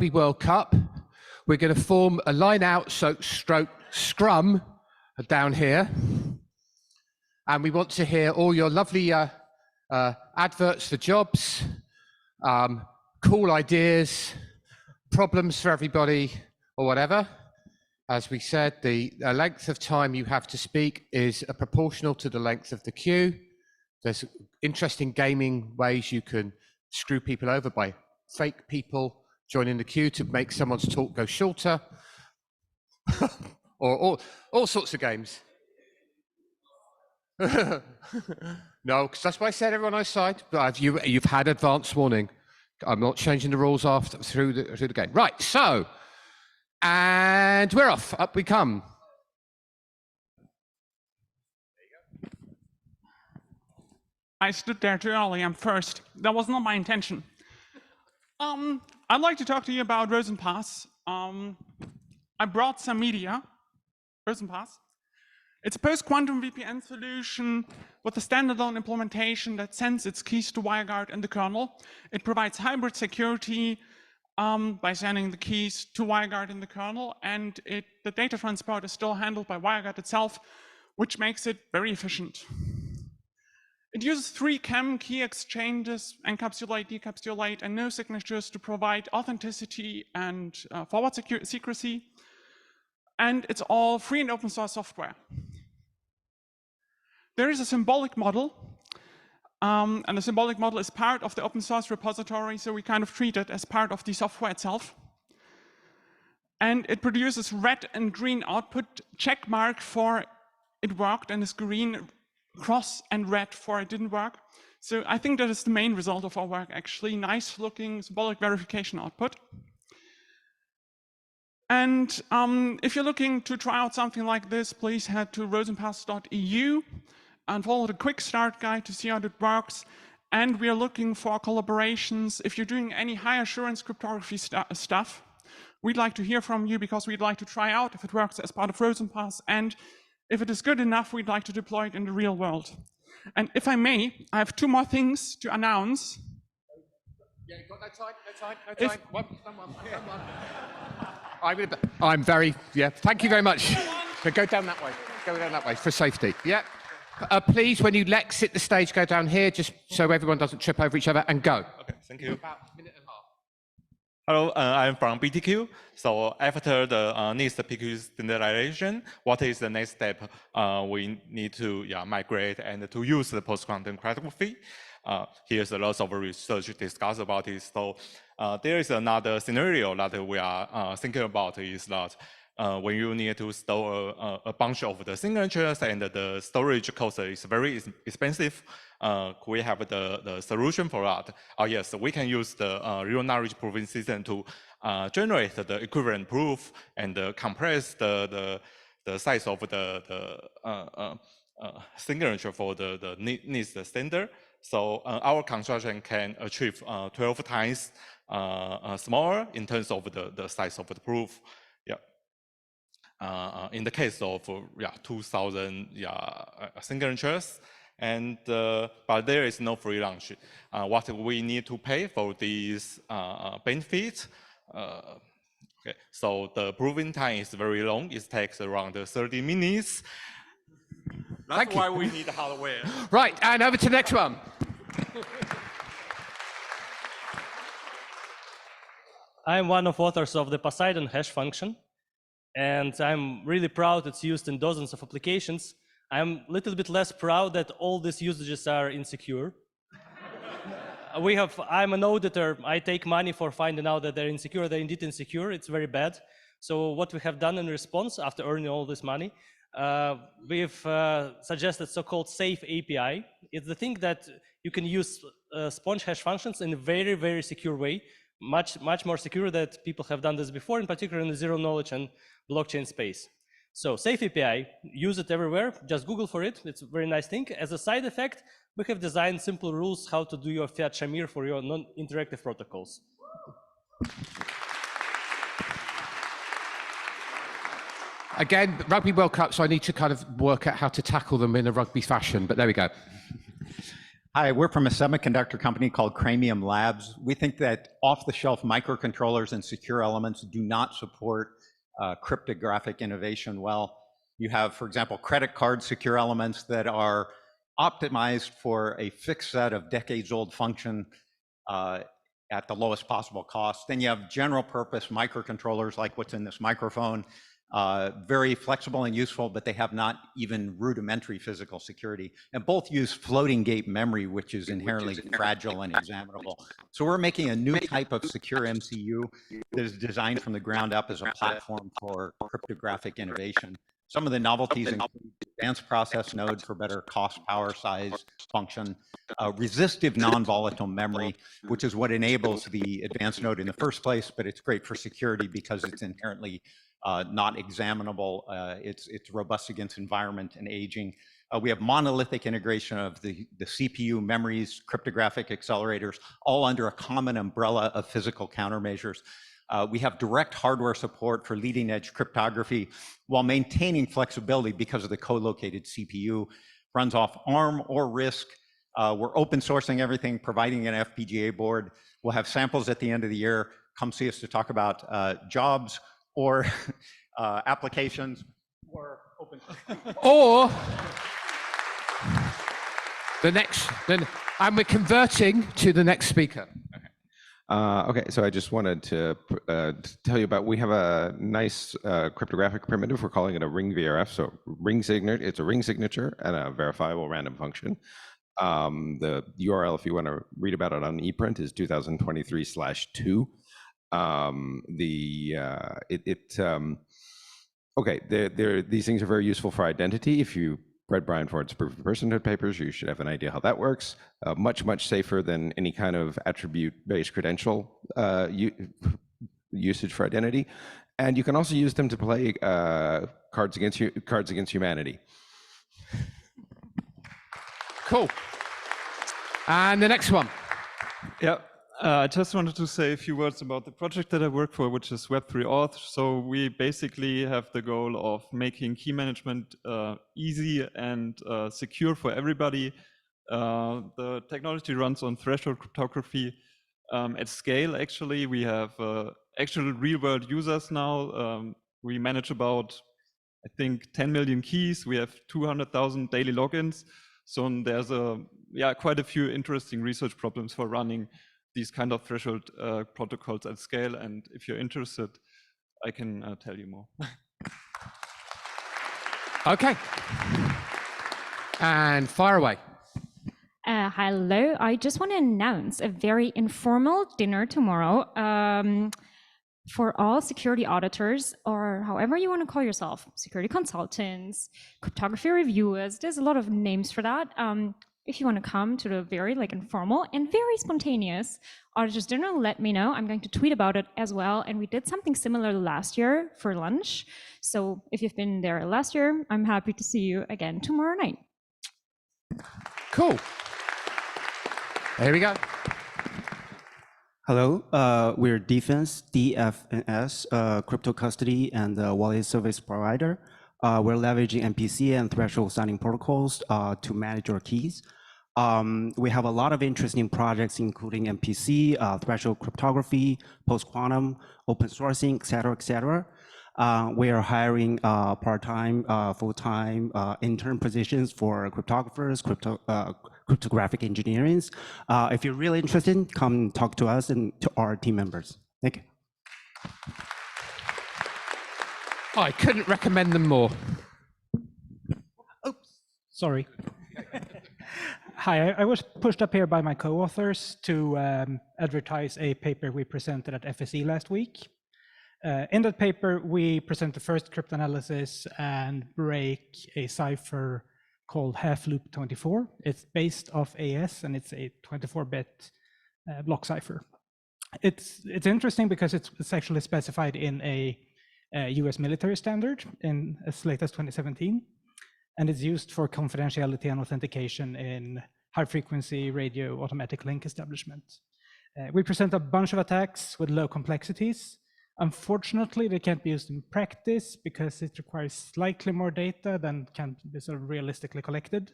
Rugby World Cup. We're going to form a line-out stroke scrum down here. And we want to hear all your lovely adverts for jobs, cool ideas, problems for everybody, or whatever. As we said, the length of time you have to speak is proportional to the length of the queue. There's interesting gaming ways you can screw people over by fake people joining the queue to make someone's talk go shorter, or all sorts of games. No, because that's why I said everyone on my side. But you've had advance warning. I'm not changing the rules through the game. Right, so, and we're off. Up we come. I stood there too early. I'm first. That was not my intention. I'd like to talk to you about Rosenpass. I brought some media. Rosenpass. It's a post-quantum VPN solution with a standalone implementation that sends its keys to WireGuard in the kernel. It provides hybrid security by sending the keys to WireGuard in the kernel, and the data transport is still handled by WireGuard itself, which makes it very efficient. It uses 3 CAM key exchanges, encapsulate, decapsulate, and no signatures to provide authenticity and forward secrecy. And it's all free and open source software. There is a symbolic model, and the symbolic model is part of the open source repository, so we kind of treat it as part of the software itself. And it produces red and green output, check mark for it worked, and is green, cross and red for it didn't work. So I think that is the main result of our work, actually. Nice looking symbolic verification output. And if you're looking to try out something like this, please head to rosenpass.eu and follow the quick start guide to see how it works. And we are looking for collaborations. If you're doing any high assurance cryptography stuff, we'd like to hear from you because we'd like to try out if it works as part of Rosenpass. And if it is good enough, we'd like to deploy it in the real world. And if I may, I have 2 more things to announce. Yeah, you got no time. I'm very, thank you very much. Go down that way, for safety. Yeah. Please, when you exit the stage, go down here, just so everyone doesn't trip over each other, and go. Okay, thank you. About a minute and a half. Hello, I'm from BTQ. So after the NIST PQ standardization, what is the next step? We need to migrate and to use the post-quantum cryptography. Here's a lot of research discussed about it. So there is another scenario that we are thinking about is that when you need to store a bunch of the signatures and the storage cost is very expensive, we have the solution for that. Yes, we can use the real knowledge proving system to generate the equivalent proof and compress the size of the signature for the NIST standard. So our construction can achieve 12 times smaller in terms of the size of the proof. In the case of 2,000 signatures, and but there is no free lunch. What we need to pay for these benefits? Okay, so the proving time is very long. It takes around 30 minutes. That's why we need hardware. Right, and over to the next one. I'm one of authors of the Poseidon hash function, and I'm really proud it's used in dozens of applications. I'm a little bit less proud that all these usages are insecure. I'm an auditor. I take money for finding out that they're insecure. They're indeed insecure. It's very bad. So what we have done in response after earning all this money, we've suggested so-called safe API. It's the thing that you can use sponge hash functions in a very, very secure way, much more secure that people have done this before, in particular in the zero knowledge and blockchain space. So safe API, use it everywhere, just Google for it. It's a very nice thing. As a side effect, we have designed simple rules how to do your fiat shamir for your non-interactive protocols. Again, Rugby World Cup, so I need to kind of work out how to tackle them in a rugby fashion, but there we go. Hi, we're from a semiconductor company called Cranium Labs. We think that off-the-shelf microcontrollers and secure elements do not support cryptographic innovation well. You have, for example, credit card secure elements that are optimized for a fixed set of decades-old function at the lowest possible cost. Then you have general purpose microcontrollers like what's in this microphone, very flexible and useful, but they have not even rudimentary physical security. And both use floating gate memory, which is inherently fragile and examinable. So we're making a new type of secure MCU that is designed from the ground up as a platform for cryptographic innovation. Some of the novelties include advanced process node for better cost, power, size, function, resistive non-volatile memory, which is what enables the advanced node in the first place, but it's great for security because it's inherently not examinable. It's robust against environment and aging. We have monolithic integration of the CPU, memories, cryptographic accelerators, all under a common umbrella of physical countermeasures. We have direct hardware support for leading edge cryptography while maintaining flexibility because of the co-located CPU. Runs off ARM or RISC. We're open sourcing everything, providing an FPGA board. We'll have samples at the end of the year. Come see us to talk about jobs or applications or open source. Or and we're converting to the next speaker. Okay, so I just wanted to tell you about, we have a nice cryptographic primitive. We're calling it a ring VRF. So it's a ring signature and a verifiable random function. The URL, if you want to read about it on ePrint, is 2023/2. These things are very useful for identity. If you read Brian Ford's proof of personhood papers, you should have an idea how that works. Much safer than any kind of attribute-based credential usage for identity. And you can also use them to play Cards Against Humanity. Cool. And the next one. Yeah, I just wanted to say a few words about the project that I work for, which is Web3 Auth. So we basically have the goal of making key management easy and secure for everybody. The technology runs on threshold cryptography at scale. Actually, we have actual real-world users now. We manage about, I think, 10 million keys. We have 200,000 daily logins. So there's quite a few interesting research problems for running these kind of threshold protocols at scale. And if you're interested, I can tell you more. Okay. And fire away. Hello, I just want to announce a very informal dinner tomorrow for all security auditors, or however you want to call yourself, security consultants, cryptography reviewers. There's a lot of names for that. If you want to come to the very informal and very spontaneous auditors dinner, let me know. I'm going to tweet about it as well. And we did something similar last year for lunch. So if you've been there last year, I'm happy to see you again tomorrow night. Cool. Here we go. Hello, we're DFNS, crypto custody and wallet service provider. We're leveraging MPC and threshold signing protocols to manage your keys. We have a lot of interesting projects, including MPC, threshold cryptography, post-quantum, open sourcing, et cetera, we are hiring part-time, full-time intern positions for cryptographers, cryptographic engineering. If you're really interested, come talk to us and to our team members. Thank you. I couldn't recommend them more. Oops, sorry. Hi, I was pushed up here by my co-authors to advertise a paper we presented at FSE last week. In that paper, we present the first cryptanalysis and break a cipher called Half-Loop24. It's based off AES, and it's a 24-bit block cipher. It's interesting because it's actually specified in a US military standard in as late as 2017, and it's used for confidentiality and authentication in high-frequency radio automatic link establishment. We present a bunch of attacks with low complexities. Unfortunately, they can't be used in practice because it requires slightly more data than can be sort of realistically collected.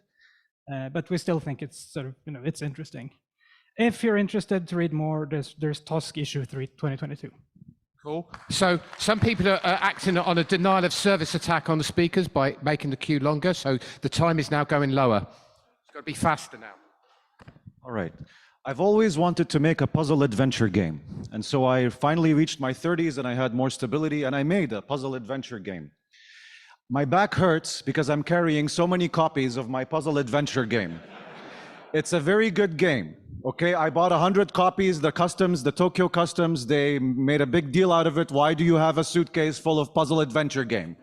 But we still think it's sort of, it's interesting. If you're interested to read more, there's TOSC issue 3, 2022. Cool. So some people are acting on a denial of service attack on the speakers by making the queue longer. So the time is now going lower. It's got to be faster now. All right. I've always wanted to make a puzzle adventure game. And so I finally reached my 30s and I had more stability and I made a puzzle adventure game. My back hurts because I'm carrying so many copies of my puzzle adventure game. It's a very good game. Okay, I bought 100 copies, the Tokyo Customs, they made a big deal out of it. Why do you have a suitcase full of puzzle adventure game?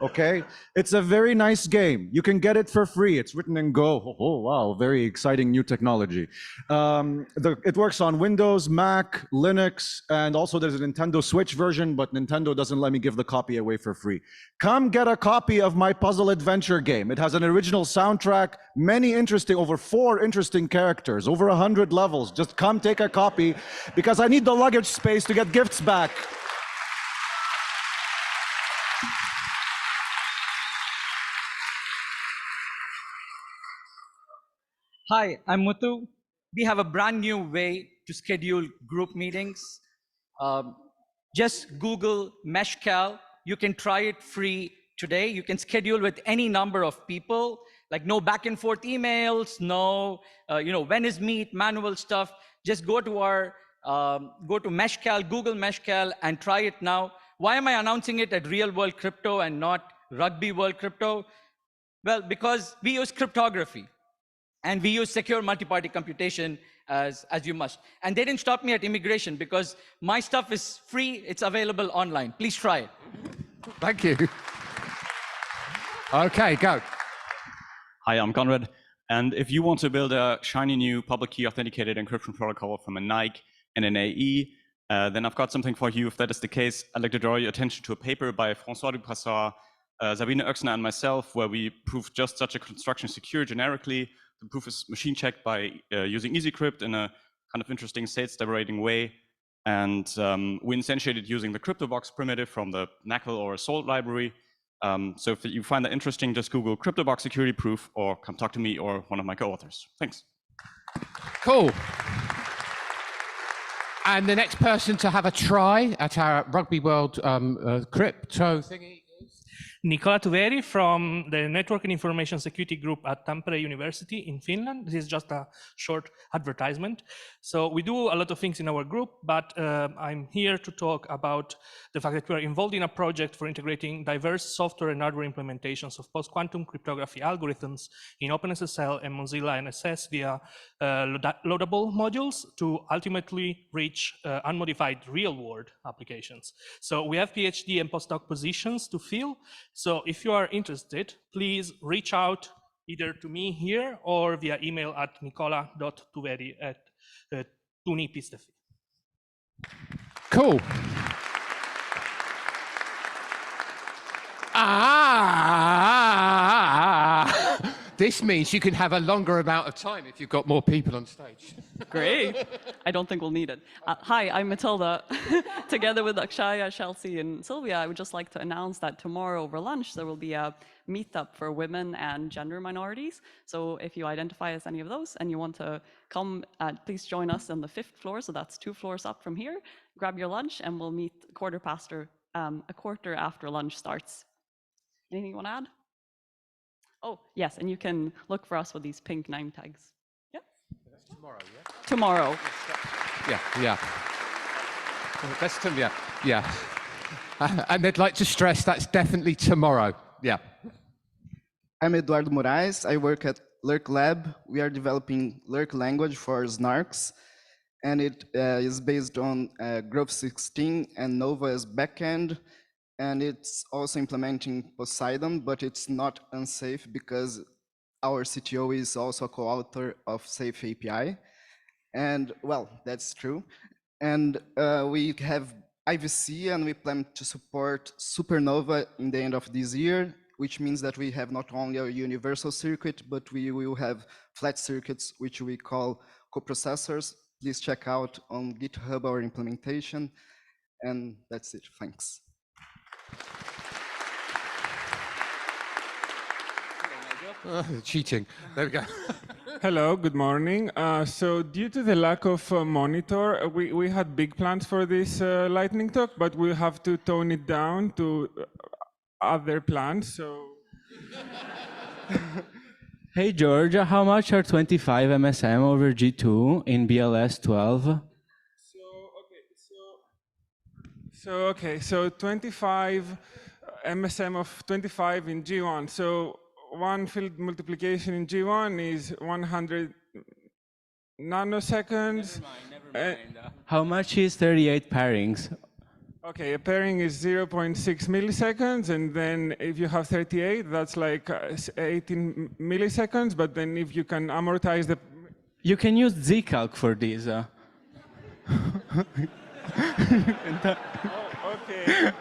Okay, it's a very nice game. You can get it for free. It's written in Go. Oh, wow, very exciting new technology. It works on Windows, Mac, Linux, and also there's a Nintendo Switch version, but Nintendo doesn't let me give the copy away for free. Come get a copy of my puzzle adventure game. It has an original soundtrack, over 4 interesting characters, over 100 levels. Just come take a copy because I need the luggage space to get gifts back. Hi, I'm Muthu. We have a brand new way to schedule group meetings. Just Google Meshcal. You can try it free today. You can schedule with any number of people, like no back and forth emails, no, when is meet, manual stuff. Just go to Meshcal, Google Meshcal, and try it now. Why am I announcing it at Real World Crypto and not Rugby World Crypto? Well, because we use cryptography. And we use secure multi-party computation as you must. And they didn't stop me at immigration because my stuff is free. It's available online. Please try it. Thank you. Okay, go. Hi, I'm Conrad. And if you want to build a shiny new public key authenticated encryption protocol from a Nike and an AE, then I've got something for you. If that is the case, I'd like to draw your attention to a paper by François Dubrassard, Sabine Oechsner, and myself, where we proved just such a construction secure generically. The proof is machine checked by using EasyCrypt in a kind of interesting state-separating way. And we instantiated using the CryptoBox primitive from the NACL or Assault library. So if you find that interesting, just Google CryptoBox security proof or come talk to me or one of my co-authors. Thanks. Cool. And the next person to have a try at our Rugby World crypto thingy. Nicola Tuveri from the Network and Information Security Group at Tampere University in Finland. This is just a short advertisement. So we do a lot of things in our group, but I'm here to talk about the fact that we're involved in a project for integrating diverse software and hardware implementations of post-quantum cryptography algorithms in OpenSSL and Mozilla NSS via loadable modules to ultimately reach unmodified real-world applications. So we have PhD and postdoc positions to fill. So if you are interested, please reach out either to me here or via email at nicola.tuveri@tuni.fi. Cool. This means you can have a longer amount of time if you've got more people on stage. Great. I don't think we'll need it. Hi, I'm Matilda. Together with Akshaya, Chelsea, and Sylvia, I would just like to announce that tomorrow over lunch, there will be a meetup for women and gender minorities. So if you identify as any of those and you want to come, please join us on the 5th floor. So that's 2 floors up from here. Grab your lunch and we'll meet a quarter after lunch starts. Anything you want to add? Oh, yes, and you can look for us with these pink name tags. Yeah? That's tomorrow, yeah? Tomorrow. Yeah. That's tomorrow, yeah. And they'd like to stress that's definitely tomorrow, yeah. I'm Eduardo Moraes. I work at Lurk Lab. We are developing Lurk language for snarks, and it is based on Grove 16 and Nova as backend. And it's also implementing Poseidon, but it's not unsafe because our CTO is also a co-author of Safe API. And well, that's true. And we have IVC and we plan to support Supernova in the end of this year, which means that we have not only a universal circuit, but we will have flat circuits, which we call coprocessors. Please check out on GitHub our implementation. And that's it, thanks. Cheating. There we go. Hello, good morning. So due to the lack of monitor, we had big plans for this lightning talk, but we have to tone it down to other plans. So Hey Georgia, how much are 25 MSM over G2 in BLS 12? So 25 MSM of 25 in G1. So one field multiplication in G1 is 100 nanoseconds. Never mind. How much is 38 pairings? Okay, a pairing is 0.6 milliseconds, and then if you have 38, that's like 18 milliseconds, but then if you can amortize the... You can use Zcalc for this. Okay.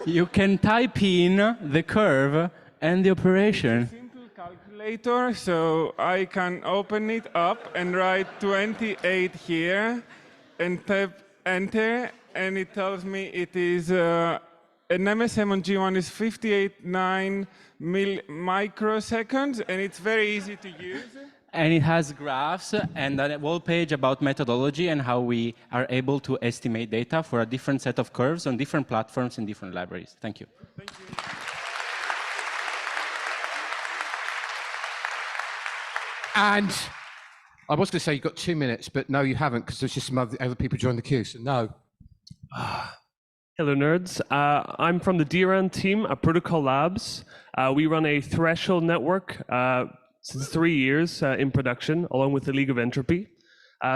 You can type in the curve and the operation. Simple calculator, so I can open it up and write 28 here and type enter, and it tells me it is an MSM on G1 is 58.9 microseconds, and it's very easy to use. And it has graphs and a whole page about methodology and how we are able to estimate data for a different set of curves on different platforms and different libraries. Thank you. Thank you. And I was going to say you've got 2 minutes, but no, you haven't, because there's just some other people joined the queue, so no. Hello, nerds. I'm from the DRAN team at Protocol Labs. We run a threshold network since 3 years in production, along with the League of Entropy.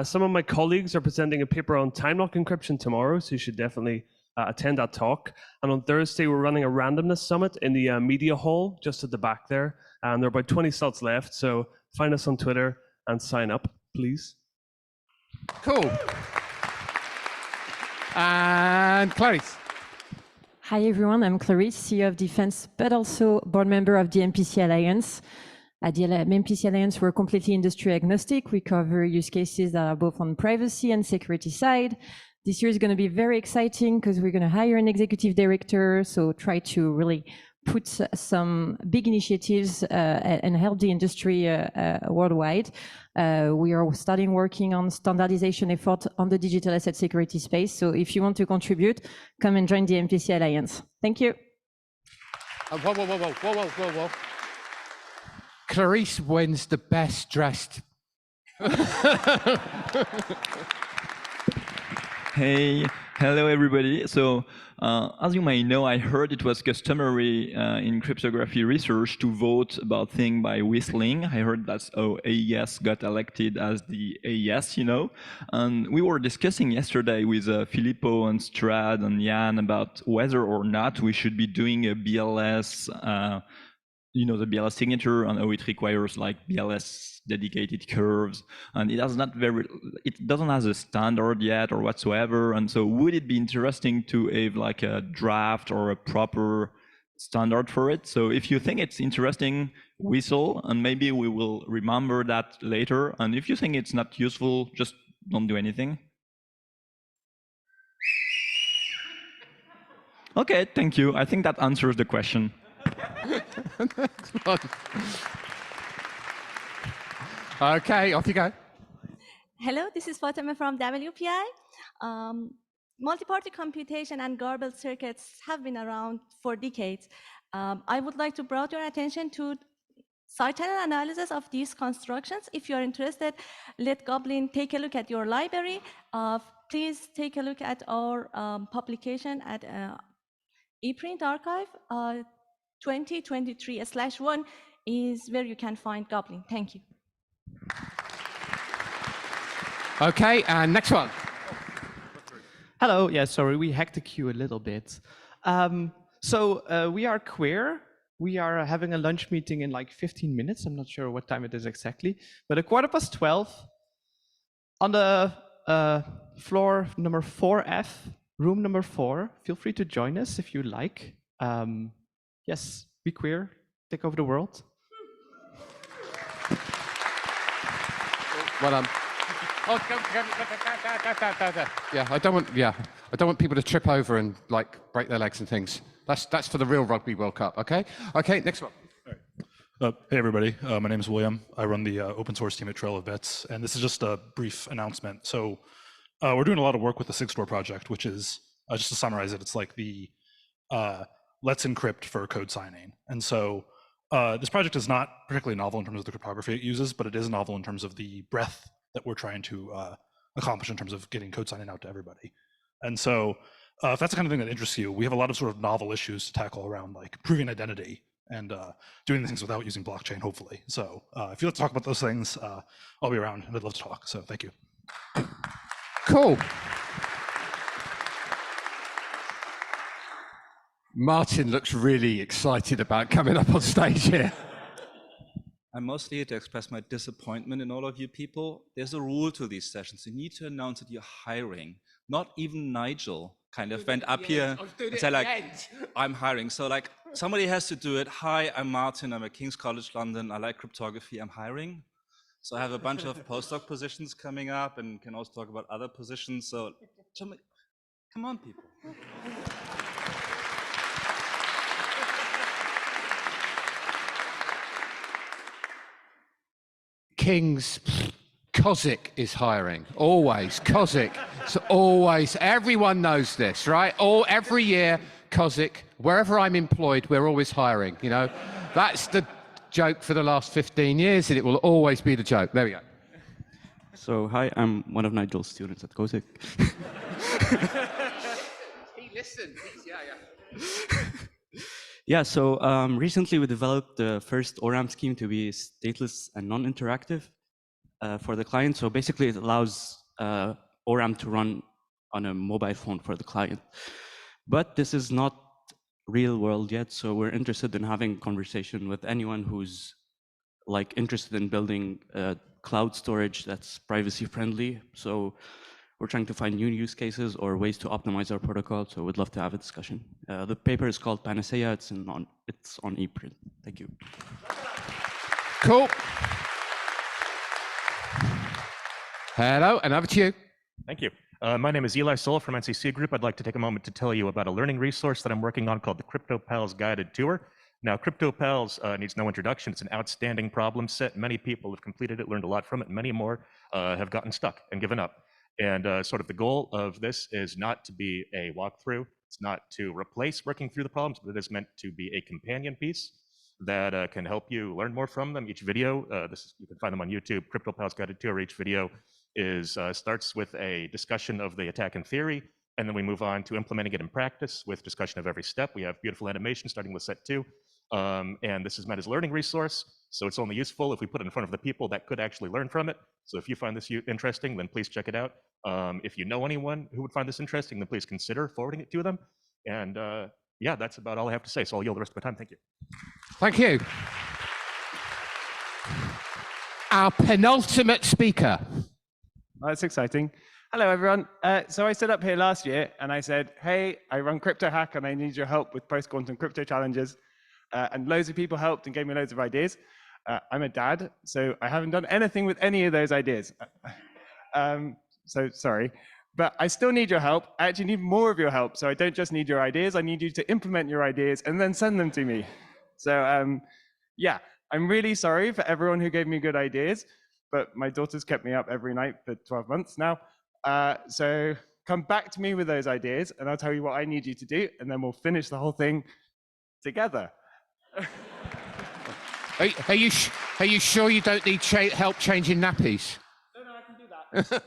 Some of my colleagues are presenting a paper on time lock encryption tomorrow, so you should definitely attend that talk. And on Thursday, we're running a randomness summit in the media hall, just at the back there. And there are about 20 slots left, so find us on Twitter and sign up, please. Cool. And Clarice. Hi, everyone. I'm Clarice, CEO of Defense, but also board member of the MPC Alliance. At the MPC Alliance, we're completely industry agnostic. We cover use cases that are both on privacy and security side. This year is going to be very exciting because we're going to hire an executive director, so try to really put some big initiatives and help the industry worldwide. We are starting working on standardization effort on the digital asset security space. So if you want to contribute, come and join the MPC Alliance. Thank you. Whoa. Clarice wins the best dressed. Hey, hello everybody. So as you may know, I heard it was customary in cryptography research to vote about things by whistling. I heard that's how AES got elected as the AES, you know. And we were discussing yesterday with Filippo and Strad and Jan about whether or not we should be doing a BLS, you know, the BLS signature, and how it requires like BLS dedicated curves, and it doesn't have a standard yet or whatsoever. And so would it be interesting to have like a draft or a proper standard for it? So if you think it's interesting, whistle, and maybe we will remember that later. And if you think it's not useful, just don't do anything. Okay, thank you. I think that answers the question. Okay, off you go. Hello, this is Fatima from WPI. Multi-party computation and garbled circuits have been around for decades. I would like to draw your attention to side channel analysis of these constructions. If you're interested, let Goblin take a look at your library. Please take a look at our publication at ePrint Archive. 2023/1 is where you can find Goblin. Thank you. Okay, and next one. Hello. Yeah, sorry, we hacked the queue a little bit. We are Queer. We are having a lunch meeting in like 15 minutes. I'm not sure what time it is exactly, but at 12:15 on the floor number 4F, room number 4. Feel free to join us if you like. Yes, be queer, take over the world. Well, yeah, I don't want people to trip over and like break their legs and things. That's for the real Rugby World Cup. Okay. Okay, next one. Hey everybody, my name is William. I run the open source team at Trail of Bits, and this is just a brief announcement. So we're doing a lot of work with the Sigstore project, which is, just to summarize it, it's like the Let's Encrypt for code signing. And so this project is not particularly novel in terms of the cryptography it uses, but it is novel in terms of the breadth that we're trying to accomplish in terms of getting code signing out to everybody. And so if that's the kind of thing that interests you, we have a lot of sort of novel issues to tackle around like proving identity and doing things without using blockchain, hopefully. So if you'd like to talk about those things, I'll be around and I'd love to talk. So thank you. Cool. Martin looks really excited about coming up on stage here. I'm mostly here to express my disappointment in all of you people. There's a rule to these sessions. You need to announce that you're hiring. Not even Nigel kind of went up here and said like, I'm hiring. So like somebody has to do it. Hi, I'm Martin. I'm at King's College London. I like cryptography. I'm hiring. So I have a bunch of postdoc positions coming up and can also talk about other positions. So come on, people. King's Kozik is hiring, always. Kozik, so always, everyone knows this, right? Every year, Kozik, wherever I'm employed, we're always hiring, you know? That's the joke for the last 15 years, and it will always be the joke. There we go. So, hi, I'm one of Nigel's students at Kozik. He listened, yeah. Yeah, so recently we developed the first ORAM scheme to be stateless and non-interactive for the client. So basically it allows ORAM to run on a mobile phone for the client. But this is not real world yet, so we're interested in having conversation with anyone who's like interested in building cloud storage that's privacy friendly. So we're trying to find new use cases or ways to optimize our protocol. So we'd love to have a discussion. The paper is called Panacea. It's on ePrint. Thank you. Cool. Hello, and over to you. Thank you. My name is Eli Soul from NCC Group. I'd like to take a moment to tell you about a learning resource that I'm working on called the CryptoPals Guided Tour. Now, CryptoPals needs no introduction. It's an outstanding problem set. Many people have completed it, learned a lot from it, and many more have gotten stuck and given up. And sort of the goal of this is not to be a walkthrough. It's not to replace working through the problems, but it is meant to be a companion piece that can help you learn more from them. Each video, you can find them on YouTube, CryptoPals Guided Tour. Each video starts with a discussion of the attack in theory, and then we move on to implementing it in practice with discussion of every step. We have beautiful animation starting with set 2. And this is meant as a learning resource, so it's only useful if we put it in front of the people that could actually learn from it. So if you find this interesting, then please check it out. If you know anyone who would find this interesting, then please consider forwarding it to them. And yeah, that's about all I have to say. So I'll yield the rest of my time. Thank you. Thank you. Our penultimate speaker. Oh, that's exciting. Hello, everyone. So I stood up here last year and I said, hey, I run CryptoHack and I need your help with post-quantum crypto challenges. And loads of people helped and gave me loads of ideas. I'm a dad, so I haven't done anything with any of those ideas. So sorry, but I still need your help. I actually need more of your help. So I don't just need your ideas. I need you to implement your ideas and then send them to me. So yeah, I'm really sorry for everyone who gave me good ideas, but my daughter's kept me up every night for 12 months now. So come back to me with those ideas and I'll tell you what I need you to do, and then we'll finish the whole thing together. Are you sure you don't need help changing nappies? No, I can do that.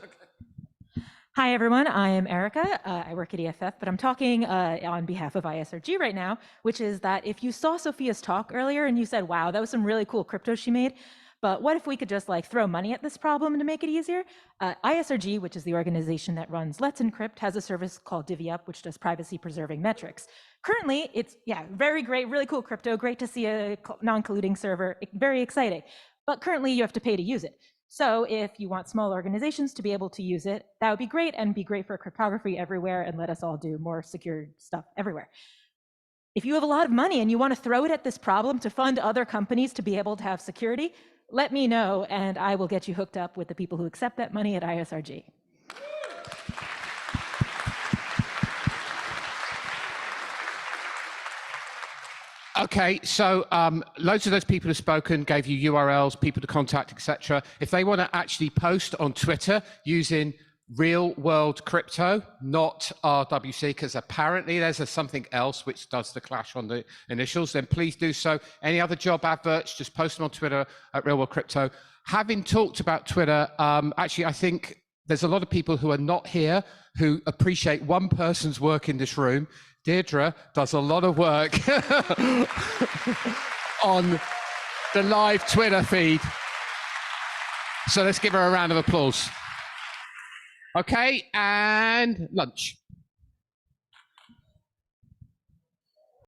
Hi, everyone. I am Erica. I work at EFF, but I'm talking on behalf of ISRG right now, which is that if you saw Sophia's talk earlier and you said, wow, that was some really cool crypto she made, but what if we could just like throw money at this problem to make it easier? ISRG, which is the organization that runs Let's Encrypt, has a service called DivvyUp, which does privacy preserving metrics. Currently, it's, very great, really cool crypto, great to see a non-colluding server, very exciting. But currently you have to pay to use it. So if you want small organizations to be able to use it, that would be great and be great for cryptography everywhere and let us all do more secure stuff everywhere. If you have a lot of money and you want to throw it at this problem to fund other companies to be able to have security, let me know and I will get you hooked up with the people who accept that money at ISRG. Okay, so loads of those people have spoken, gave you URLs, people to contact, etc. If they want to actually post on Twitter using Real World Crypto, not RWC, because apparently there's something else which does the clash on the initials, then please do so. Any other job adverts, just post them on Twitter at Real World Crypto. Having talked about Twitter, actually, I think there's a lot of people who are not here who appreciate one person's work in this room. Deirdre does a lot of work on the live Twitter feed. So let's give her a round of applause. Okay, and lunch.